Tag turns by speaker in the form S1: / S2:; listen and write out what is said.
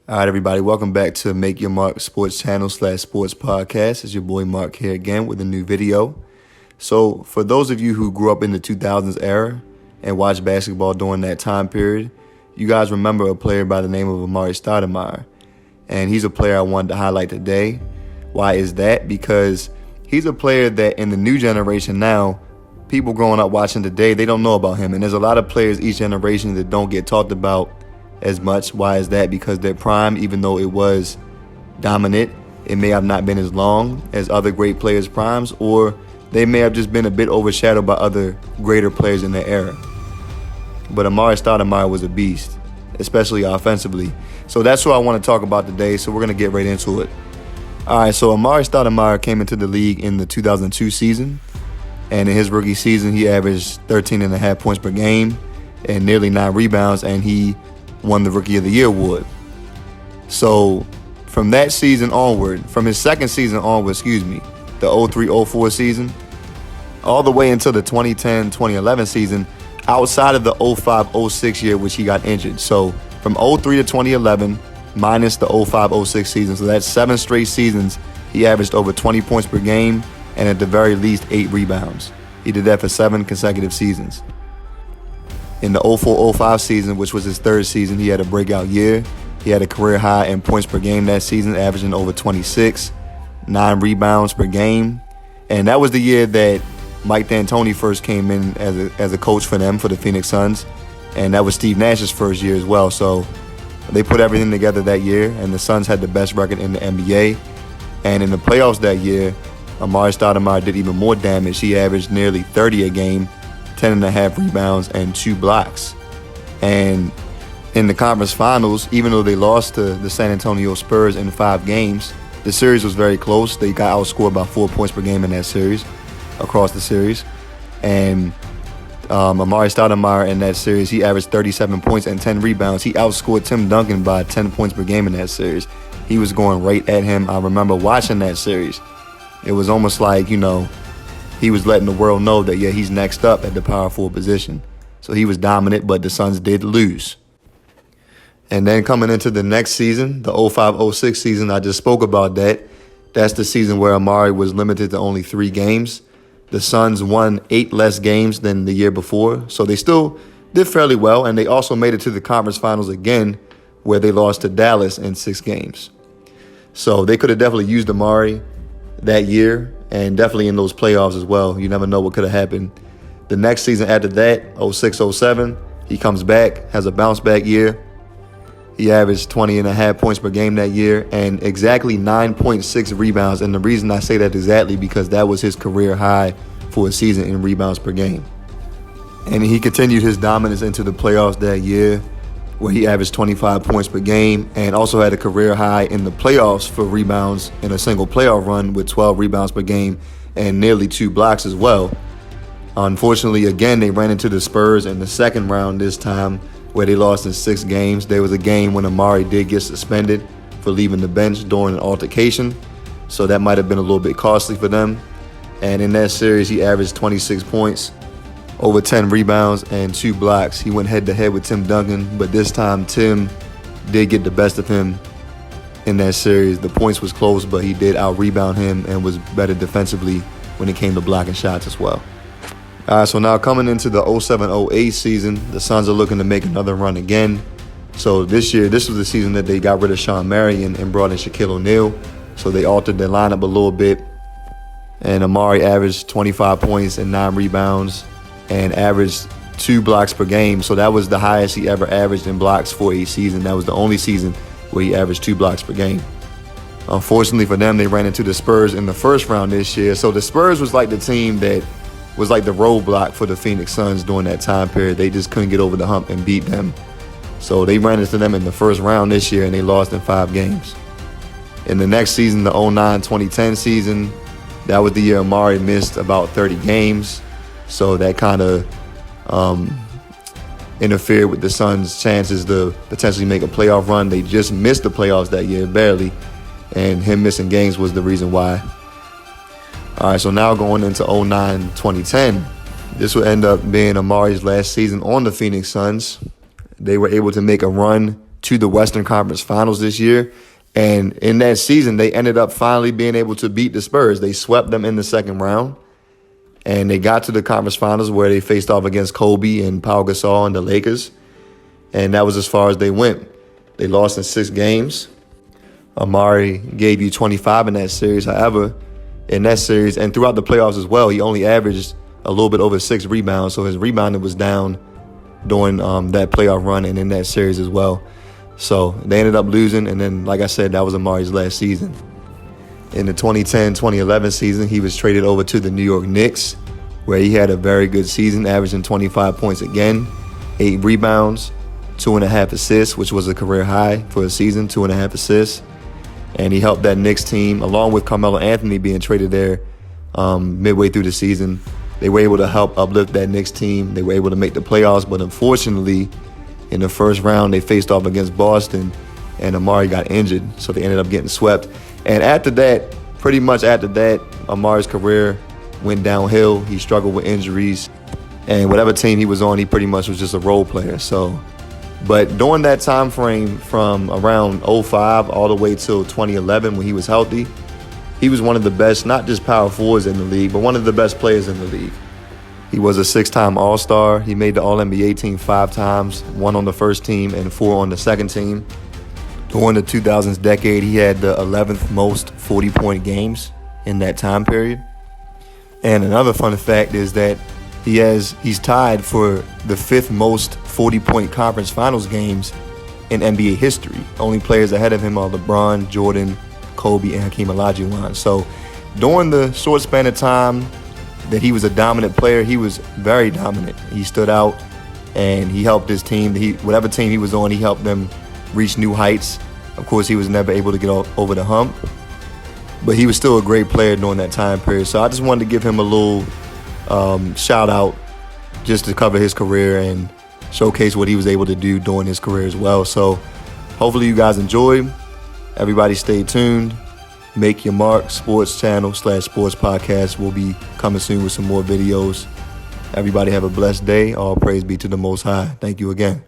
S1: All right, everybody, welcome back to Make Your Mark Sports Channel / Sports Podcast. It's your boy Mark here again with a new video. So for those of you who grew up in the 2000s era and watched basketball during that time period, you guys remember a player by the name of Amare Stoudemire. And he's a player I wanted to highlight today. Why is that? Because he's a player that in the new generation now, people growing up watching today, they don't know about him. And there's a lot of players each generation that don't get talked about as much. Why is that? Because their prime, even though it was dominant, it may have not been as long as other great players' primes, or they may have just been a bit overshadowed by other greater players in their era. But Amare Stoudemire was a beast, especially offensively. So that's what I want to talk about today, so we're going to get right into it. All right, so Amare Stoudemire came into the league in the 2002 season, and in his rookie season, he averaged 13.5 points per game and nearly 9 rebounds, and he won the Rookie of the Year award. So from that season onward, from his second season onward, the 03-04 season, all the way until the 2010-2011 season, outside of the 05-06 year, which he got injured. So from 03 to 2011, minus the 05-06 season, so that's 7 straight seasons, he averaged over 20 points per game and at the very least 8 rebounds. He did that for 7 consecutive seasons. In the 04-05 season, which was his third season, he had a breakout year. He had a career high in points per game that season, averaging over 26, 9 rebounds per game. And that was the year that Mike D'Antoni first came in as a coach for them, for the Phoenix Suns. And that was Steve Nash's first year as well. So they put everything together that year, and the Suns had the best record in the NBA. And in the playoffs that year, Amare Stoudemire did even more damage. He averaged nearly 30 a game, 10.5 rebounds, and 2 blocks. And in the conference finals, even though they lost to the San Antonio Spurs in 5 games, the series was very close. They got outscored by 4 points per game in that series, across the series. And Amare Stoudemire in that series, he averaged 37 points and 10 rebounds. He outscored Tim Duncan by 10 points per game in that series. He was going right at him. I remember watching that series. It was almost like, he was letting the world know that, yeah, he's next up at the power forward position. So he was dominant, but the Suns did lose. And then coming into the next season, the 05-06 season, I just spoke about that. That's the season where Amare was limited to only 3 games. The Suns won 8 less games than the year before. So they still did fairly well, and they also made it to the conference finals again, where they lost to Dallas in 6 games. So they could have definitely used Amare that year, and definitely in those playoffs as well. You never know what could have happened. The next season after that, 06-07, he comes back, has a bounce-back year. He averaged 20.5 points per game that year and exactly 9.6 rebounds. And the reason I say that exactly because that was his career high for a season in rebounds per game. And he continued his dominance into the playoffs that year, where he averaged 25 points per game and also had a career high in the playoffs for rebounds in a single playoff run with 12 rebounds per game and nearly 2 blocks as well. Unfortunately, again, they ran into the Spurs in the second round this time, where they lost in 6 games. There was a game when Amare did get suspended for leaving the bench during an altercation, so that might have been a little bit costly for them. And in that series, he averaged 26 points, over 10 rebounds, and 2 blocks. He went head-to-head with Tim Duncan, but this time Tim did get the best of him in that series. The points was close, but he did out-rebound him and was better defensively when it came to blocking shots as well. All right, so now coming into the 07-08 season, the Suns are looking to make another run again. So this year, this was the season that they got rid of Sean Marion and brought in Shaquille O'Neal. So they altered their lineup a little bit. And Amare averaged 25 points and 9 rebounds and averaged 2 blocks per game. So that was the highest he ever averaged in blocks for a season. That was the only season where he averaged 2 blocks per game. Unfortunately for them, they ran into the Spurs in the first round this year. So the Spurs was like the team that was like the roadblock for the Phoenix Suns during that time period. They just couldn't get over the hump and beat them. So they ran into them in the first round this year, and they lost in 5 games. In the next season, the 09-2010 season, that was the year Amare missed about 30 games. So that kind of interfered with the Suns' chances to potentially make a playoff run. They just missed the playoffs that year, barely. And him missing games was the reason why. All right, so now going into 09-2010, this will end up being Amare's last season on the Phoenix Suns. They were able to make a run to the Western Conference Finals this year. And in that season, they ended up finally being able to beat the Spurs. They swept them in the second round. And they got to the conference finals where they faced off against Kobe and Pau Gasol and the Lakers. And that was as far as they went. They lost in 6 games. Amare gave you 25 in that series. However, in that series and throughout the playoffs as well, he only averaged a little bit over 6 rebounds. So his rebounding was down during that playoff run and in that series as well. So they ended up losing. And then, like I said, that was Amare's last season. In the 2010-2011 season, he was traded over to the New York Knicks, where he had a very good season, averaging 25 points again, 8 rebounds, 2.5 assists, which was a career high for a season, 2.5 assists. And he helped that Knicks team, along with Carmelo Anthony being traded there midway through the season. They were able to help uplift that Knicks team. They were able to make the playoffs, but unfortunately, in the first round, they faced off against Boston, and Amare got injured, so they ended up getting swept. And after that, pretty much after that, Amare's career went downhill. He struggled with injuries. And whatever team he was on, he pretty much was just a role player. But during that time frame from around 2005 all the way till 2011 when he was healthy, he was one of the best, not just power forwards in the league, but one of the best players in the league. He was a 6-time All-Star. He made the All-NBA team 5 times, 1 on the first team and 4 on the second team. During the 2000s decade, he had the 11th most 40-point games in that time period. And another fun fact is that he's tied for the 5th most 40-point conference finals games in NBA history. Only players ahead of him are LeBron, Jordan, Kobe, and Hakeem Olajuwon. So during the short span of time that he was a dominant player, he was very dominant. He stood out, and he helped his team. Whatever team he was on, he helped them reach new heights. Of course, he was never able to get over the hump, but he was still a great player during that time period. So I just wanted to give him a little shout out just to cover his career and showcase what he was able to do during his career as well. So hopefully you guys enjoyed. Everybody stay tuned. Make Your Mark Sports Channel / Sports Podcast will be coming soon with some more videos. Everybody have a blessed day. All praise be to the Most High. Thank you again.